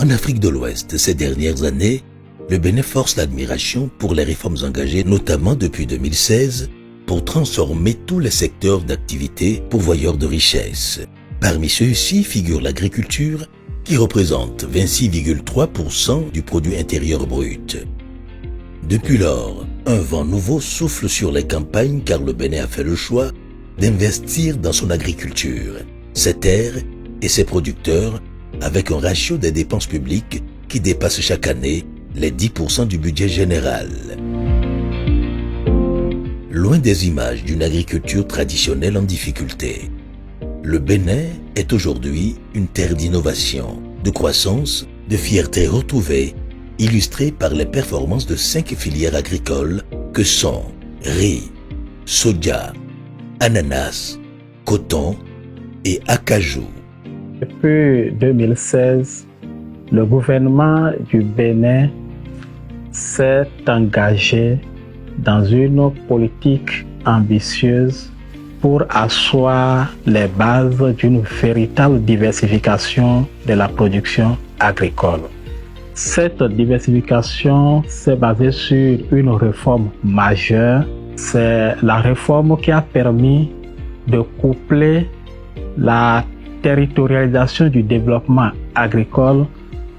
En Afrique de l'Ouest, ces dernières années, le Bénin force l'admiration pour les réformes engagées, notamment depuis 2016, pour transformer tous les secteurs d'activité pourvoyeurs de richesses. Parmi ceux-ci figure l'agriculture, qui représente 26,3% du produit intérieur brut. Depuis lors, un vent nouveau souffle sur les campagnes car le Bénin a fait le choix d'investir dans son agriculture, ses terres et ses producteurs avec un ratio des dépenses publiques qui dépasse chaque année les 10% du budget général. Loin des images d'une agriculture traditionnelle en difficulté, le Bénin est aujourd'hui une terre d'innovation, de croissance, de fierté retrouvée, illustrée par les performances de 5 filières agricoles que sont riz, soja, ananas, coton et acajou. Depuis 2016, le gouvernement du Bénin s'est engagé dans une politique ambitieuse pour asseoir les bases d'une véritable diversification de la production agricole. Cette diversification s'est basée sur une réforme majeure. C'est la réforme qui a permis de coupler la territorialisation du développement agricole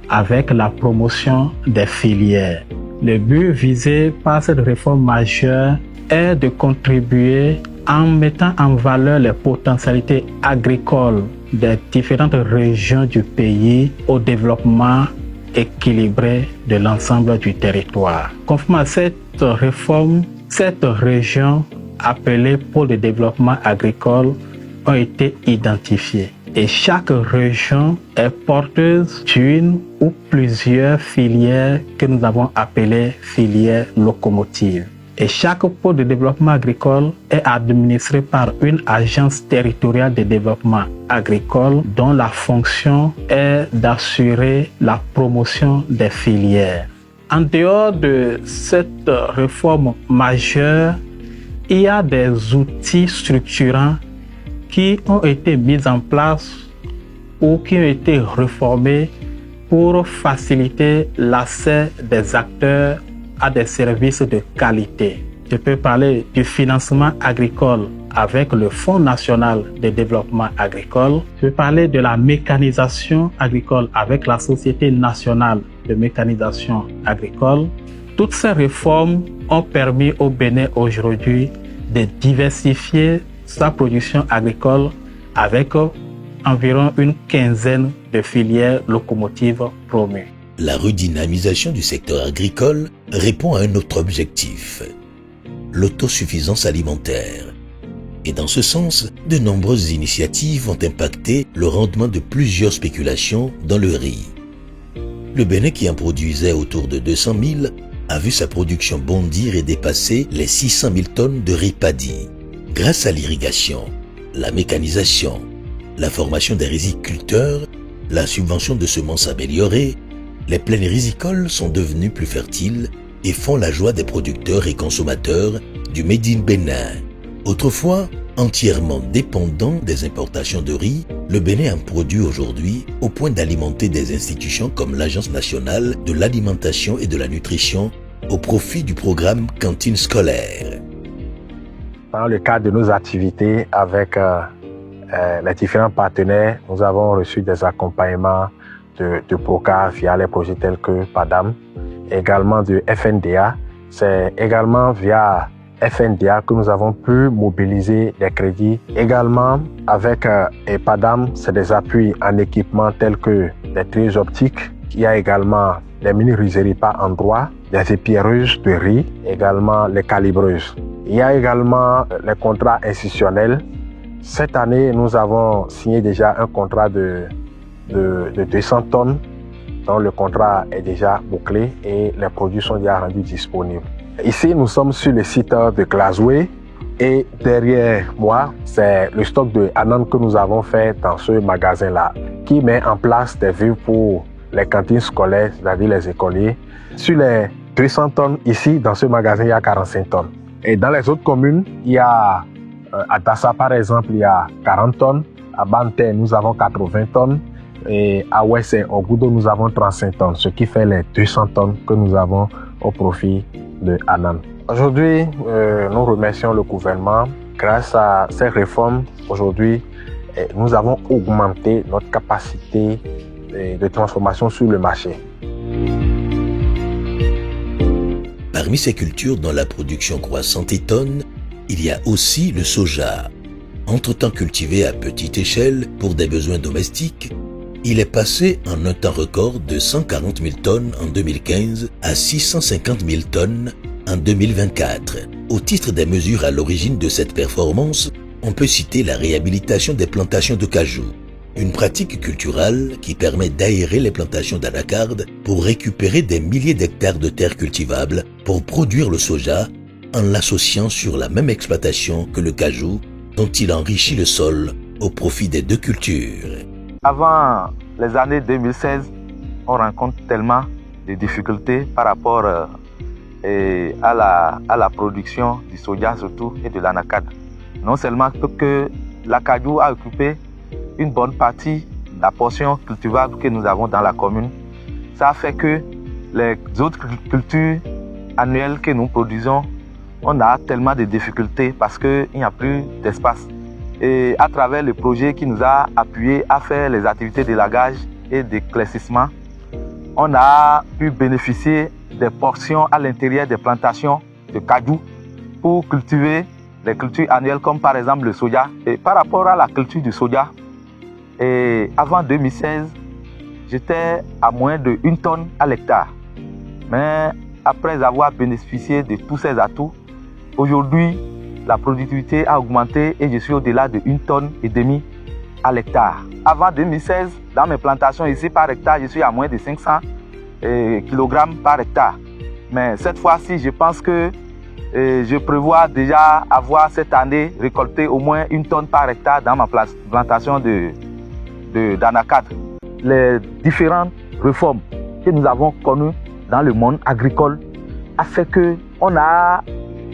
avec la promotion des filières. Le but visé par cette réforme majeure est de contribuer en mettant en valeur les potentialités agricoles des différentes régions du pays au développement équilibré de l'ensemble du territoire. Conformément à cette réforme, cette région appelée pôle de développement agricole ont été identifiées. Et chaque région est porteuse d'une ou plusieurs filières que nous avons appelées filières locomotives. Et chaque pôle de développement agricole est administré par une agence territoriale de développement agricole dont la fonction est d'assurer la promotion des filières. En dehors de cette réforme majeure, il y a des outils structurants qui ont été mis en place ou qui ont été réformés pour faciliter l'accès des acteurs à des services de qualité. Je peux parler du financement agricole avec le Fonds national de développement agricole. Je peux parler de la mécanisation agricole avec la Société nationale de mécanisation agricole. Toutes ces réformes ont permis au Bénin aujourd'hui de diversifier sa production agricole avec environ une quinzaine de filières locomotives promues. La redynamisation du secteur agricole répond à un autre objectif, l'autosuffisance alimentaire. Et dans ce sens, de nombreuses initiatives ont impacté le rendement de plusieurs spéculations dans le riz. Le Bénin, qui en produisait autour de 200 000, a vu sa production bondir et dépasser les 600 000 tonnes de riz paddy. Grâce à l'irrigation, la mécanisation, la formation des riziculteurs, la subvention de semences améliorées, les plaines rizicoles sont devenues plus fertiles et font la joie des producteurs et consommateurs du Made in Bénin. Autrefois, entièrement dépendant des importations de riz, le Bénin en produit aujourd'hui au point d'alimenter des institutions comme l'Agence nationale de l'alimentation et de la nutrition au profit du programme cantine scolaire. Dans le cadre de nos activités avec les différents partenaires, nous avons reçu des accompagnements de PROCA via les projets tels que PADAM, également de FNDA. C'est également via FNDA que nous avons pu mobiliser des crédits. Également avec PADAM, c'est des appuis en équipement tels que des trieuses optiques. Il y a également les mini-rizeries par endroit, des épierreuses de riz, également les calibreuses. Il y a également les contrats institutionnels. Cette année, nous avons signé déjà un contrat de 200 tonnes, dont le contrat est déjà bouclé et les produits sont déjà rendus disponibles. Ici, nous sommes sur le site de Glasgow et derrière moi, c'est le stock de ananas que nous avons fait dans ce magasin-là, qui met en place des vues pour les cantines scolaires, c'est-à-dire les écoliers. Sur les 200 tonnes, ici, dans ce magasin, il y a 45 tonnes. Et dans les autres communes, il y a, à Dassa par exemple, il y a 40 tonnes. À Banté, nous avons 80 tonnes. Et à Ouest et Ogoudo, nous avons 35 tonnes, ce qui fait les 200 tonnes que nous avons au profit de Anan. Aujourd'hui, nous remercions le gouvernement. Grâce à ces réformes, aujourd'hui, nous avons augmenté notre capacité de transformation sur le marché. Parmi ces cultures dont la production croissante étonne, il y a aussi le soja. Entre-temps cultivé à petite échelle pour des besoins domestiques, il est passé en un temps record de 140 000 tonnes en 2015 à 650 000 tonnes en 2024. Au titre des mesures à l'origine de cette performance, on peut citer la réhabilitation des plantations de cajou, une pratique culturelle qui permet d'aérer les plantations d'anacarde pour récupérer des milliers d'hectares de terres cultivables pour produire le soja en l'associant sur la même exploitation que le cajou dont il enrichit le sol au profit des deux cultures. Avant les années 2016, on rencontre tellement de difficultés par rapport à la production du soja surtout et de l'anacarde. Non seulement que l'acajou a occupé une bonne partie de la portion cultivable que nous avons dans la commune, ça a fait que les autres cultures annuelles que nous produisons, on a tellement de difficultés parce qu'il n'y a plus d'espace. Et à travers le projet qui nous a appuyés à faire les activités d'élagage et d'éclaircissement, on a pu bénéficier des portions à l'intérieur des plantations de cajou pour cultiver les cultures annuelles comme par exemple le soja. Et par rapport à la culture du soja, avant 2016, j'étais à moins de 1 tonne à l'hectare. Mais après avoir bénéficié de tous ces atouts, aujourd'hui, la productivité a augmenté et je suis au-delà de 1,5 tonne à l'hectare. Avant 2016, dans mes plantations ici par hectare, je suis à moins de 500 kg par hectare. Mais cette fois-ci, je pense que je prévois déjà avoir cette année récolté au moins 1 tonne par hectare dans ma plantation d'anacarde. Les différentes réformes que nous avons connues dans le monde agricole a fait qu'on a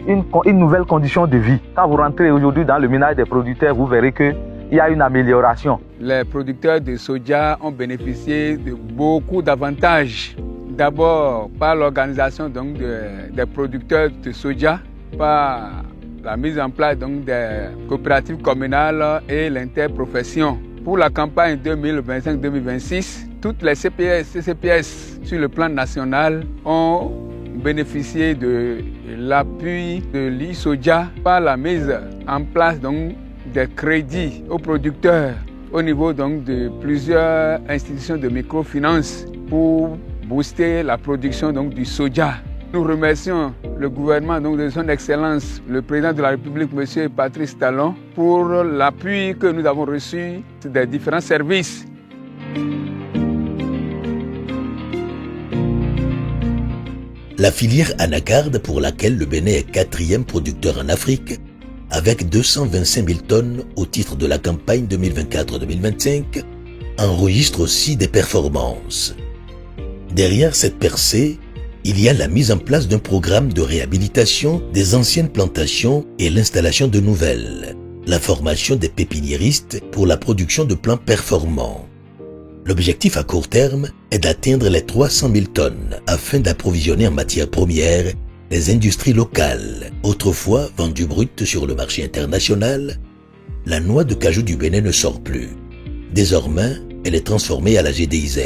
une nouvelle condition de vie. Quand vous rentrez aujourd'hui dans le ménage des producteurs, vous verrez qu'il y a une amélioration. Les producteurs de soja ont bénéficié de beaucoup d'avantages. D'abord par l'organisation des producteurs de soja, par la mise en place des coopératives communales et l'interprofession. Pour la campagne 2025-2026, toutes les CPS et CCPS sur le plan national ont bénéficié de l'appui de l'ISOJA par la mise en place des crédits aux producteurs au niveau de plusieurs institutions de microfinance pour booster la production du soja. Nous remercions le gouvernement de son Excellence, le président de la République, M. Patrice Talon, pour l'appui que nous avons reçu des différents services. La filière anacarde, pour laquelle le Bénin est 4e producteur en Afrique, avec 225 000 tonnes au titre de la campagne 2024-2025, enregistre aussi des performances. Derrière cette percée, il y a la mise en place d'un programme de réhabilitation des anciennes plantations et l'installation de nouvelles, la formation des pépiniéristes pour la production de plants performants. L'objectif à court terme est d'atteindre les 300 000 tonnes afin d'approvisionner en matières premières les industries locales. Autrefois vendue brute sur le marché international, la noix de cajou du Bénin ne sort plus. Désormais, elle est transformée à la GDIZ,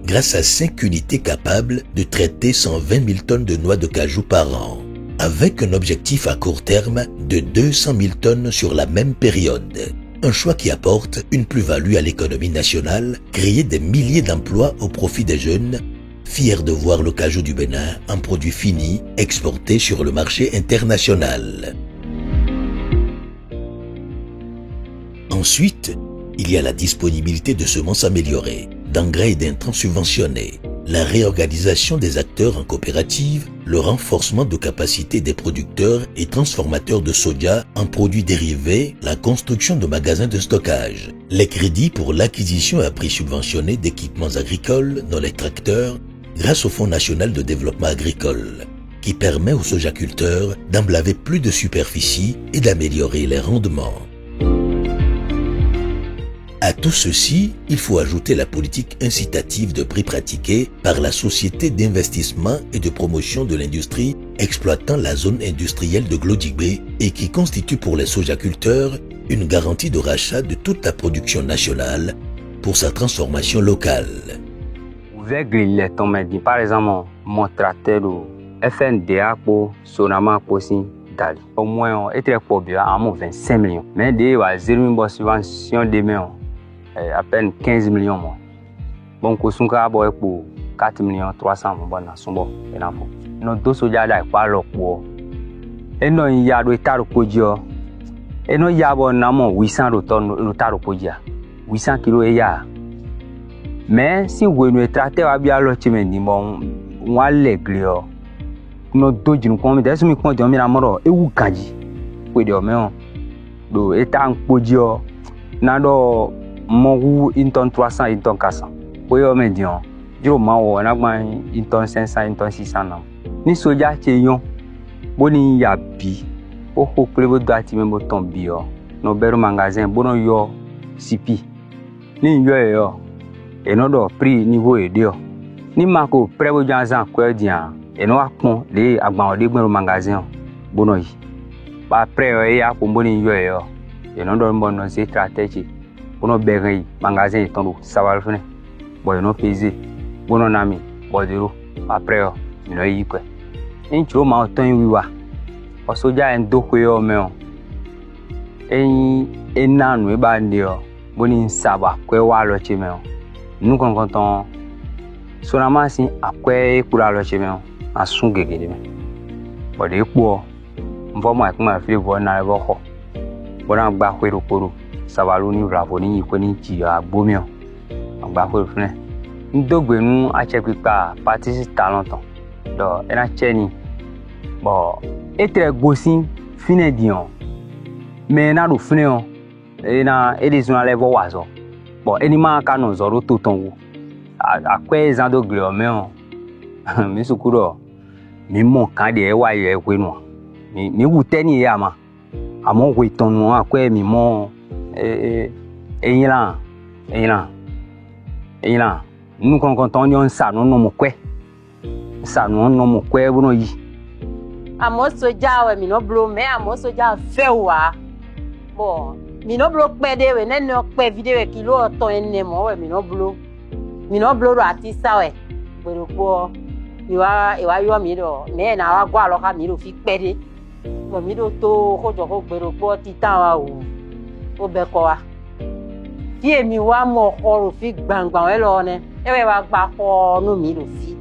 grâce à 5 unités capables de traiter 120 000 tonnes de noix de cajou par an, avec un objectif à court terme de 200 000 tonnes sur la même période. Un choix qui apporte une plus-value à l'économie nationale, créer des milliers d'emplois au profit des jeunes, fiers de voir le cajou du Bénin en produit fini exporté sur le marché international. Ensuite, il y a la disponibilité de semences améliorées, d'engrais et d'intrants subventionnés, la réorganisation des acteurs en coopérative, le renforcement de capacités des producteurs et transformateurs de soja en produits dérivés, la construction de magasins de stockage, les crédits pour l'acquisition à prix subventionné d'équipements agricoles, dont les tracteurs, grâce au Fonds national de développement agricole, qui permet aux sojaculteurs d'emblaver plus de superficie et d'améliorer les rendements. À tout ceci, il faut ajouter la politique incitative de prix pratiquée par la Société d'investissement et de promotion de l'industrie exploitant la zone industrielle de Glodjibé et qui constitue pour les sojaculteurs une garantie de rachat de toute la production nationale pour sa transformation locale. Par exemple, mon tracteur FNDA pour Sonama Posin Dali. Au moins, il est pour bien à 25 millions. Mais il y a 0 subvention de à peine 15 millions. Bon, Kosunka boy pour 4 millions 300 bon na sombo et na fo. No do soja da pa lo po. E no ya do ta ro pojo. E no ya bo na mo 800 ro ton no ta ro poja. 800 kilo e ya. Mais si vous ne traitez pas bien le chemin ni bon, on a les glio. No do jinu ko mi de so mi ko jo mi na moro e wu kanji. Pe de o me on. Do e ta pojo na do mon une tonne 300, une tonne 400. Oui, on me dit, je m'en vais une tonne 500, une tonne 600. Ni soja cheyon, boni yabi, o plevo dati même ton bio. No beru magasin, bono yo sipi. Ni yo et no do prix niveau et dio. Ni mako prevo janzan kwe dian, et no akon le agban de beru magasin, bono yi. Ba pre ya ko boni yo et no do bono se stratégie. Bono berei magasin tondo saval fene boy no pese bono nami bodero après no yi kwe encho ma ton wiwa o soja en doko yo me o enanu e ba ndi o boni saba kwe wa lo che me o nu kon ton sonama sin akwe kula lo che me o asun gegede me bode epo mvo ma kuma fi bo na bo ko bona gba kwero koro Savalu ni bravo ni ko ni ji agbomio agba ko fune ndogbe nu a che pipa parti talenton do ena cheni bo etre gosin fine dion me na do fune on ena edison ale vo wazo bo eni ma ka no zoro to tonwo akwe zando gre me on mi sukuro mi mo kan de wa ye ekwe nu mi wu teni ya ma amo ko itonu akwe mi mo eyila nous quand ça non mo kwe ça non mo kwe bono yi amo soja we mi no blo me amo soja fe wa bo mi no blo pe de we ne no pe video ki lo to enne mo we mi no blo ro artista we gbero po iwa yo mi do me na wa gwa lo ka mi ro fi pe de mo mi do to ko jo ko gbero po titan wa o be ko wa tí èmi wá mọ ọ̀rọ̀ fi gbangban we lo ne ewe wa gba ko nu mi lo fi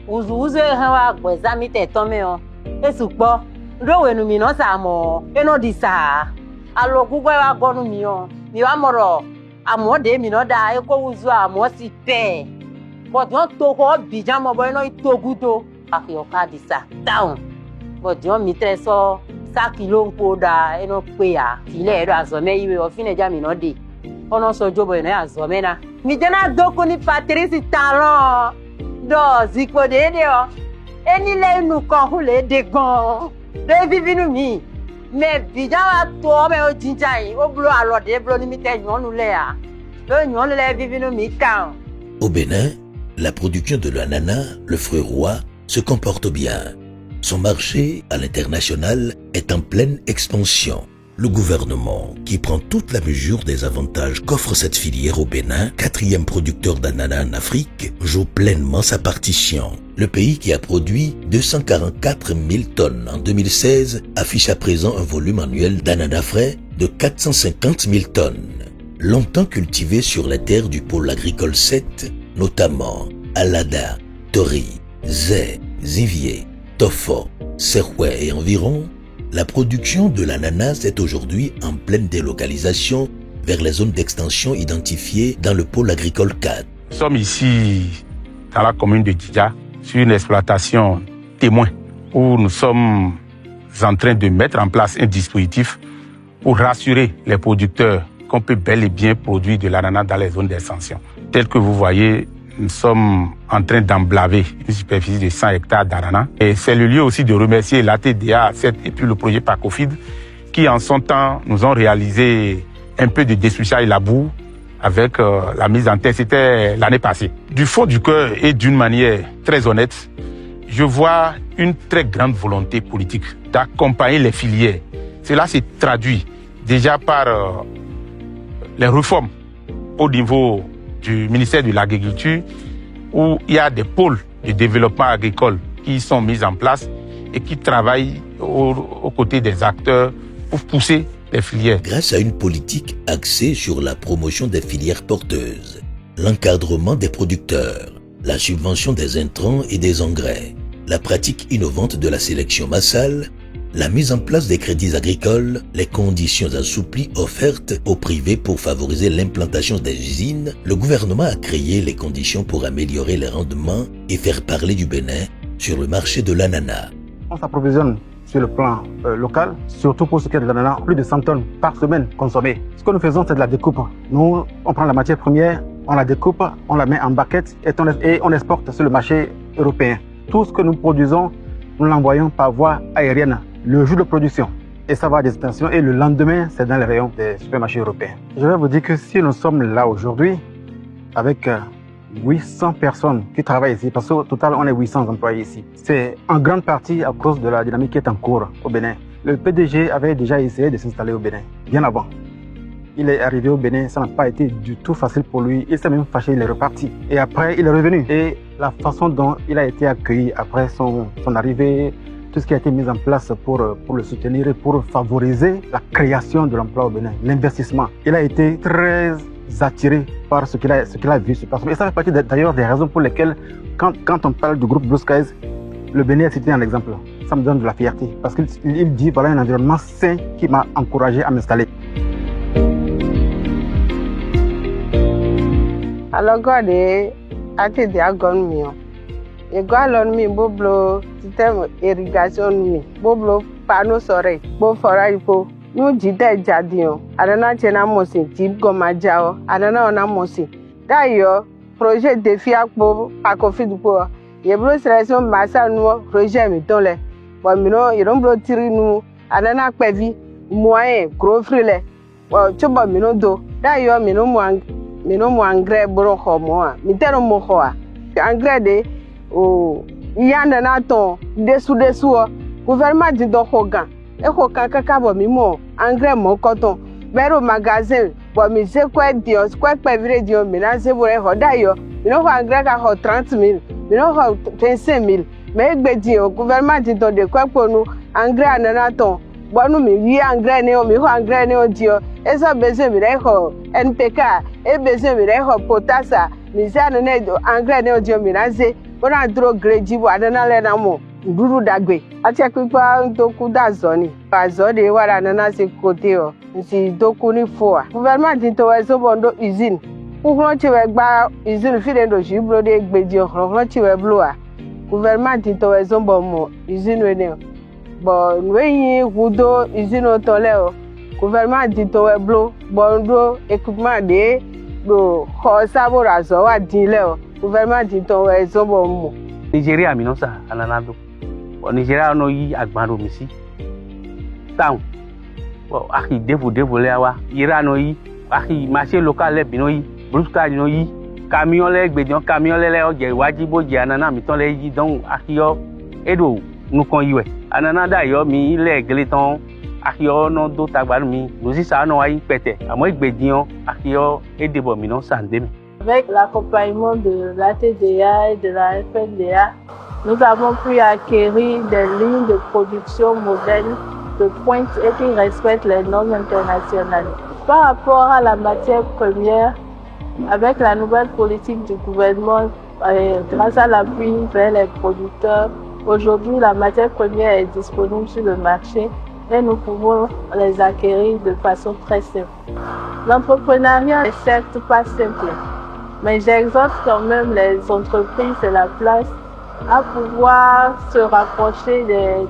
uzu han wa gbo exam te ton me o esu po ro we nu mi no sa mo e no di sa alo gugu wa go nu mi o mi wa moro amode mi no da e ko uzu amo si pe bo don to ko bijan mo bo no itogudo afi o ka di sa down bo don mi tre so sa kilo nko da eno pe ya ile edo azome iwe ofine ja mi no de ono so jobo eno azome na mi jena doko ni Patrice Talon do zikpo de o eni le nu kan hu le de gan de vivinu mi me bija wa to me o jinja yin o blo alode blo ni mi te yon nu le a lo yon le vivinu mi kan. Au Bénin, la production de l'ananas, le fruit roi, se comporte bien. Son marché à l'international est en pleine expansion. Le gouvernement, qui prend toute la mesure des avantages qu'offre cette filière au Bénin, 4e producteur d'ananas en Afrique, joue pleinement sa partition. Le pays qui a produit 244 000 tonnes en 2016 affiche à présent un volume annuel d'ananas frais de 450 000 tonnes. Longtemps cultivé sur les terres du pôle agricole 7, notamment Alada, Tori, Zé, Zivier, Tofo, Serhoué et environ, la production de l'ananas est aujourd'hui en pleine délocalisation vers les zones d'extension identifiées dans le pôle agricole 4. Nous sommes ici dans la commune de Djidja sur une exploitation témoin où nous sommes en train de mettre en place un dispositif pour rassurer les producteurs qu'on peut bel et bien produire de l'ananas dans les zones d'extension. Tel que vous voyez, nous sommes en train d'emblaver une superficie de 100 hectares d'ananas. Et c'est le lieu aussi de remercier la TDA et puis le projet PACOFID qui, en son temps, nous ont réalisé un peu de dessouchage la boue avec la mise en terre. C'était l'année passée. Du fond du cœur et d'une manière très honnête, je vois une très grande volonté politique d'accompagner les filières. Cela s'est traduit déjà par les réformes au niveau du ministère de l'Agriculture, où il y a des pôles de développement agricole qui sont mis en place et qui travaillent aux côtés des acteurs pour pousser les filières. Grâce à une politique axée sur la promotion des filières porteuses, l'encadrement des producteurs, la subvention des intrants et des engrais, la pratique innovante de la sélection massale, la mise en place des crédits agricoles, les conditions assouplies offertes au privé pour favoriser l'implantation des usines, le gouvernement a créé les conditions pour améliorer les rendements et faire parler du Bénin sur le marché de l'ananas. On s'approvisionne sur le plan local, surtout pour ce qui est de l'ananas, plus de 100 tonnes par semaine consommées. Ce que nous faisons, c'est de la découpe. Nous, on prend la matière première, on la découpe, on la met en barquette et on exporte sur le marché européen. Tout ce que nous produisons, nous l'envoyons par voie aérienne le jour de production. Et ça va à destination et le lendemain, c'est dans les rayons des supermarchés européens. Je vais vous dire que si nous sommes là aujourd'hui, avec 800 personnes qui travaillent ici, parce qu'au total, on est 800 employés ici. C'est en grande partie à cause de la dynamique qui est en cours au Bénin. Le PDG avait déjà essayé de s'installer au Bénin, bien avant. Il est arrivé au Bénin, ça n'a pas été du tout facile pour lui. Il s'est même fâché, il est reparti. Et après, il est revenu. Et la façon dont il a été accueilli après son arrivée, tout ce qui a été mis en place pour le soutenir et pour favoriser la création de l'emploi au Bénin, l'investissement. Il a été très attiré par ce qu'il a vu se passer. Et ça fait partie d'ailleurs des raisons pour lesquelles, quand on parle du groupe Blue Skies, le Bénin est cité en exemple. Ça me donne de la fierté parce qu'il dit voilà un environnement sain qui m'a encouragé à m'installer. Alors, regardez, à te dire gonmio. Et galon mi boblo système irrigation mi boblo panneau solaire bo forage po nous jide jadion adana chena mosi tip goma jao adana ona mosi d'ailleurs projet défi akpo akofid po ye blo selection massa no projet mi tole bo mi no ye don blo tiri nu adana pevi moyen gros frile bo chobo mi no do d'ailleurs mi no mo engrais bro ho mo mi tero mo ho engrais de oh, il y a un aton dessous gouvernement dit donc hogan et hogan kakabo mimo engrais mon coton vers au magasin bon mi c'est quoi dio quoi pas vrai dio ménage pour d'ailleurs il no engrais ka 30 000 il no 25 000 mais dio gouvernement dit donc de quoi pour nous engrais anaton bon nous mi engrais ne mi engrais ne dio et ça besoin mi NPK et besoin mi potasse mi ça ne engrais ne dio ménage on a trop grédi pour aller dans les namo nduru dagbe ati akpipa ntoku da zoni azode wala nana se côté o si doku ni foa gouvernement dit to weso bondo usine pour ti we gba usine fi do jibro de gbedi o ti we bloa gouvernement dit to weso bomo usine we ne bo nweyin gudo usine o tole o gouvernement dit to we blo bondo équipement de do ho sabora zo wa dinle o gouvernement dit to weso bomo Nigeria mi no sa ananado o Nigeria no yi agbaro mi si town o aki devo le wa ira no yi aki marché local le bi no yi bruska no yi camion le gbedion camion le o je iwaji bo je anana mi ton le yi don aki yo edo nu kan yiwe anana da yo mi le gele ton aki yo no do tagbaru mi no si sa no wa yi pete amo igbedion aki yo edebo mi no sande mi. Avec l'accompagnement de la TDA et de la FNDA, nous avons pu acquérir des lignes de production modernes de pointe et qui respectent les normes internationales. Par rapport à la matière première, avec la nouvelle politique du gouvernement, grâce à l'appui vers les producteurs, aujourd'hui la matière première est disponible sur le marché et nous pouvons les acquérir de façon très simple. L'entrepreneuriat n'est certes pas simple, mais j'exhorte quand même les entreprises et la place à pouvoir se rapprocher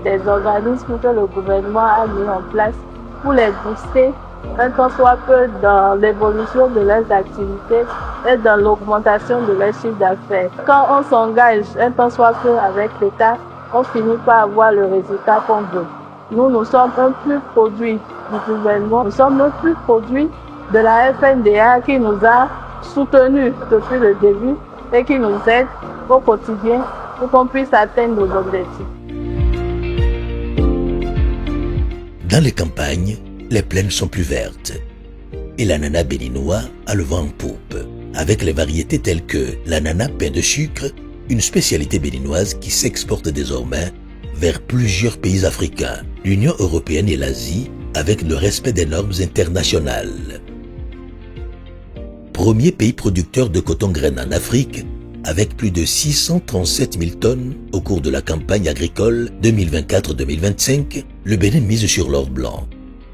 des organismes que le gouvernement a mis en place pour les booster un tant soit peu dans l'évolution de leurs activités et dans l'augmentation de leur chiffre d'affaires. Quand on s'engage un tant soit peu avec l'État, on finit par avoir le résultat qu'on veut. Nous sommes un plus produit du gouvernement, nous sommes un plus produit de la FNDA qui nous a soutenus depuis le début et qui nous aide au quotidien pour qu'on puisse atteindre nos objectifs. Dans les campagnes, les plaines sont plus vertes et l'ananas béninois a le vent en poupe, avec les variétés telles que l'ananas pain de sucre, une spécialité béninoise qui s'exporte désormais vers plusieurs pays africains, l'Union européenne et l'Asie, avec le respect des normes internationales. Premier pays producteur de coton-graine en Afrique, avec plus de 637 000 tonnes au cours de la campagne agricole 2024-2025, le Bénin mise sur l'or blanc,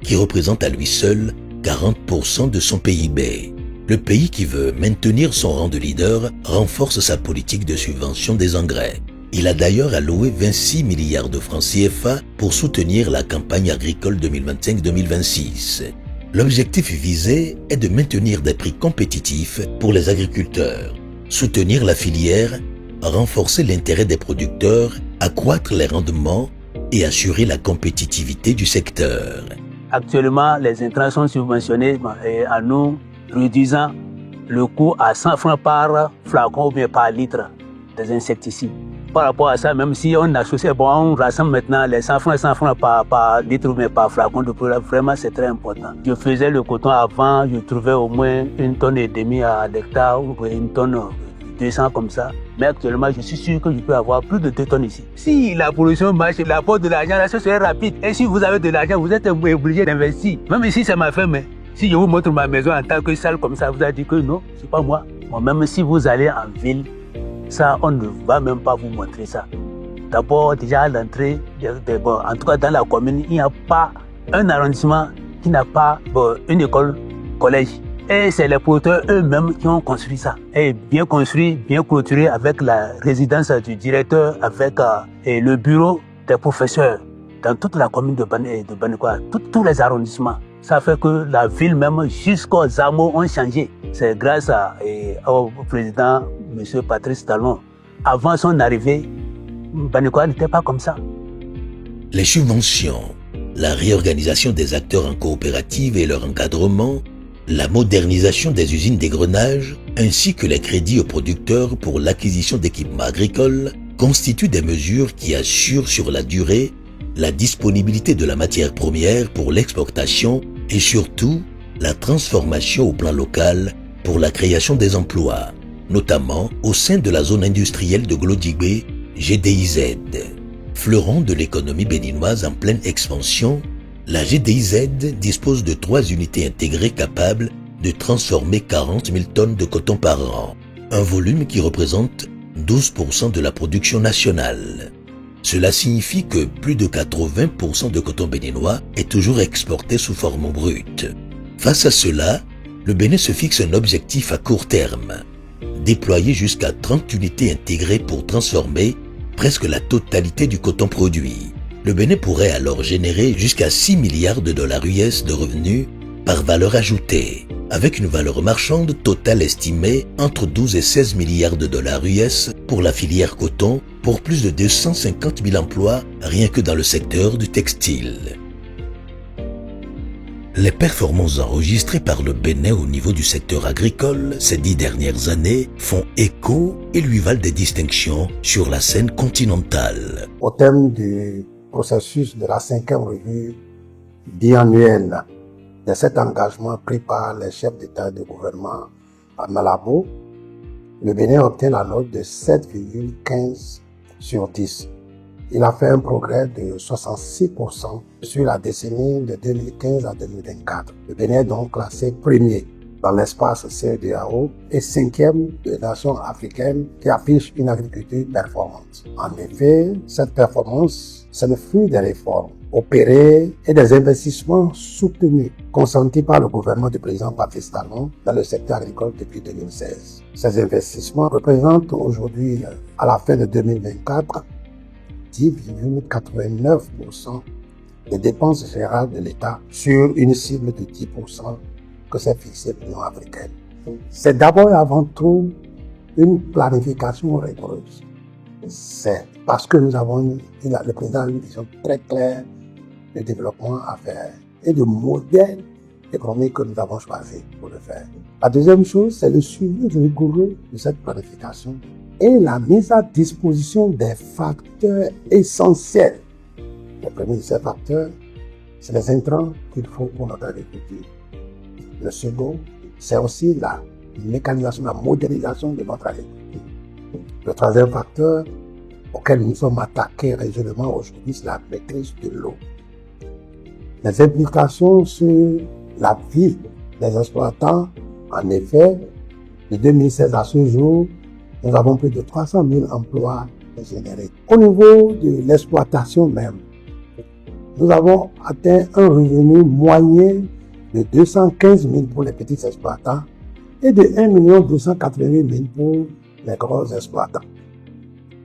qui représente à lui seul 40% de son PIB. Le pays qui veut maintenir son rang de leader renforce sa politique de subvention des engrais. Il a d'ailleurs alloué 26 milliards de francs CFA pour soutenir la campagne agricole 2025-2026. L'objectif visé est de maintenir des prix compétitifs pour les agriculteurs, soutenir la filière, renforcer l'intérêt des producteurs, accroître les rendements et assurer la compétitivité du secteur. Actuellement, les intrants sont subventionnés en nous réduisant le coût à 100 francs par flacon ou bien par litre des insecticides. Par rapport à ça, même si on associe, on rassemble maintenant les 100 francs par litre ou bien par flacon de produit, vraiment c'est très important. Je faisais le coton avant, je trouvais au moins 1,5 tonne à l'hectare ou 1 tonne 200 comme ça. Mais actuellement, je suis sûr que je peux avoir plus de 2 tonnes ici. Si la production marche, l'apport de l'argent, là, ce serait rapide. Et si vous avez de l'argent, vous êtes obligé d'investir. Même ici, c'est ma femme. Si je vous montre ma maison en tant que salle comme ça, vous allez dire que non, c'est pas moi. Même si vous allez en ville, ça, on ne va même pas vous montrer ça. D'abord, déjà à l'entrée, en tout cas dans la commune, il n'y a pas un arrondissement qui n'a pas une école, collège. Et c'est les producteurs eux-mêmes qui ont construit ça. Et bien construit, bien clôturé avec la résidence du directeur, avec le bureau des professeurs dans toute la commune de Banikoa, tous les arrondissements. Ça fait que la ville même jusqu'aux hameaux ont changé. C'est grâce au président, M. Patrice Talon. Avant son arrivée, Banikoa n'était pas comme ça. Les subventions, la réorganisation des acteurs en coopérative et leur encadrement, la modernisation des usines d'égrenage, ainsi que les crédits aux producteurs pour l'acquisition d'équipements agricoles constituent des mesures qui assurent sur la durée la disponibilité de la matière première pour l'exportation et surtout la transformation au plan local pour la création des emplois, notamment au sein de la zone industrielle de Glodigbe, GDIZ. Fleuron de l'économie béninoise en pleine expansion, la GDIZ dispose de 3 unités intégrées capables de transformer 40 000 tonnes de coton par an, un volume qui représente 12% de la production nationale. Cela signifie que plus de 80% de coton béninois est toujours exporté sous forme brute. Face à cela, le Bénin se fixe un objectif à court terme, déployer jusqu'à 30 unités intégrées pour transformer presque la totalité du coton produit. Le Bénin pourrait alors générer jusqu'à 6 milliards de dollars US de revenus par valeur ajoutée, avec une valeur marchande totale estimée entre 12 et 16 milliards de dollars US pour la filière coton, pour plus de 250 000 emplois rien que dans le secteur du textile. Les performances enregistrées par le Bénin au niveau du secteur agricole ces 10 dernières années font écho et lui valent des distinctions sur la scène continentale. Au terme du processus de la 5e revue biannuelle de cet engagement pris par les chefs d'État et de gouvernement à Malabo, le Bénin obtient la note de 7,15 sur 10. Il a fait un progrès de 66% sur la décennie de 2015 à 2024. Le Bénin est donc classé premier dans l'espace CEDEAO et 5e des nations africaines qui affiche une agriculture performante. En effet, cette performance, c'est le fruit des réformes opérées et des investissements soutenus consentis par le gouvernement du président Patrice Talon dans le secteur agricole depuis 2016. Ces investissements représentent aujourd'hui, à la fin de 2024, 10,89% des dépenses générales de l'État sur une cible de 10% que s'est fixée l'Union africaine. C'est d'abord et avant tout une planification rigoureuse. C'est parce que le président a une vision très claire de développement à faire et de modèles économique que nous avons choisi pour le faire. La deuxième chose, c'est le suivi rigoureux de cette planification et la mise à disposition des facteurs essentiels. Le premier de ces facteurs, c'est les intrants qu'il faut pour notre agriculture. Le second, c'est aussi la mécanisation, la modernisation de notre agriculture. Le troisième facteur auquel nous sommes attaqués résolument aujourd'hui, c'est la maîtrise de l'eau. Les implications sur la vie des exploitants, en effet, de 2016 à ce jour, nous avons plus de 300 000 emplois générés. Au niveau de l'exploitation même, nous avons atteint un revenu moyen de 215 000 pour les petits exploitants et de 1 280 000 pour les gros exploitants.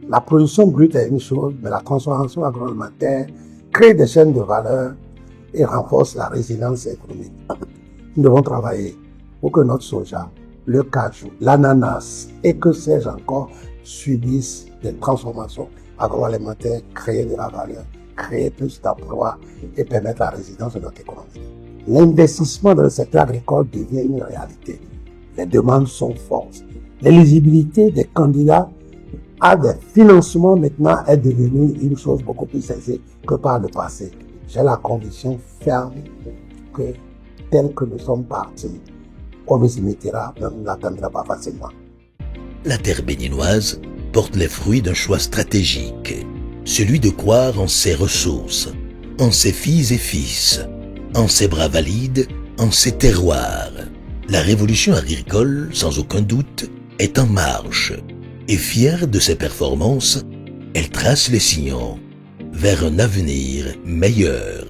La production brute est une chose, mais la transformation agroalimentaire crée des chaînes de valeur et renforce la résilience économique. Nous devons travailler pour que notre soja, le cajou, l'ananas et que sais-je encore subissent des transformations agroalimentaires, créer de la valeur, créer plus d'emplois et permettre la résilience de notre économie. L'investissement dans le secteur agricole devient une réalité. Les demandes sont fortes. L'éligibilité des candidats à des financements maintenant est devenue une chose beaucoup plus aisée que par le passé. J'ai la conviction ferme que tel que nous sommes partis, on nous imitera, mais on ne l'attendra pas facilement. La terre béninoise porte les fruits d'un choix stratégique, celui de croire en ses ressources, en ses filles et fils, en ses bras valides, en ses terroirs. La révolution agricole, sans aucun doute, est en marche, et fière de ses performances, elle trace les sillons vers un avenir meilleur.